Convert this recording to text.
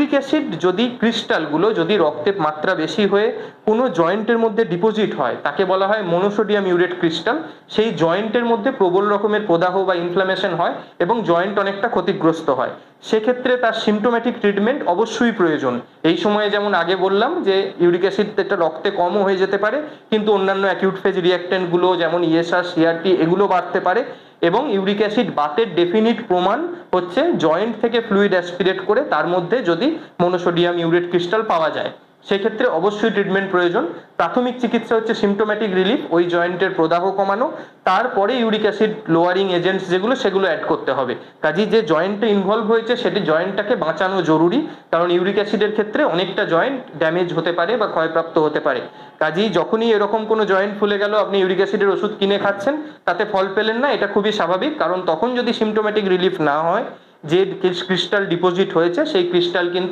Uric acid যদি ক্রিস্টালগুলো যদি রক্তের মাত্রা বেশি হয়ে কোনো জয়েন্টের মধ্যে ডিপোজিট হয় তাকে বলা হয় মনোসোডিয়াম ইউরেট ক্রিস্টাল। সেই জয়েন্টের মধ্যে প্রবল রকমের প্রদাহ বা ইনফ্লামেশন হয় এবং জয়েন্ট অনেকটা ক্ষতিগ্রস্ত হয়। সেক্ষেত্রে তার সিমটোম্যাটিক ট্রিটমেন্ট অবশ্যই প্রয়োজন। এই সময়ে যেমন আগে বললাম যে ইউরিক অ্যাসিড একটা রক্তে কমও হয়ে যেতে পারে, কিন্তু অন্যান্য অ্যাকিউট ফেজ রিঅ্যাক্টেন্টগুলো যেমন ইএসআর, সিআরটি এগুলো বাড়তে পারে। এবং ইউরিক অ্যাসিড বাতের ডেফিনিট প্রমাণ হচ্ছে জয়েন্ট থেকে ফ্লুইড অ্যাসপিরেট করে তার মধ্যে যদি মনোসোডিয়াম ইউরেট ক্রিস্টাল পাওয়া যায়, সেক্ষেত্রে অবশ্যই ট্রিটমেন্ট প্রয়োজন। প্রাথমিক চিকিৎসা হচ্ছে সিমটোম্যাটিক রিলিফ, ওই জয়েন্টের প্রদাহ কমানো, তারপরে ইউরিক অ্যাসিড লোয়ারিং এজেন্টস যেগুলো সেগুলো অ্যাড করতে হবে। কাজেই যে জয়েন্টে ইনভলভ হয়েছে সেটি জয়েন্টটাকে বাঁচানো জরুরি, কারণ ইউরিক অ্যাসিডের ক্ষেত্রে অনেকটা জয়েন্ট ড্যামেজ হতে পারে বা ক্ষয়প্রাপ্ত হতে পারে। কাজেই যখনই এরকম কোনো জয়েন্ট ফুলে গেল আপনি ইউরিক অ্যাসিডের ওষুধ কিনে খাচ্ছেন, তাতে ফল পেলেন না, এটা খুবই স্বাভাবিক। কারণ তখন যদি সিমটোম্যাটিক রিলিফ না হয়, যে ক্রিস্টাল ডিপোজিট হয়েছে সেই ক্রিস্টাল কিন্তু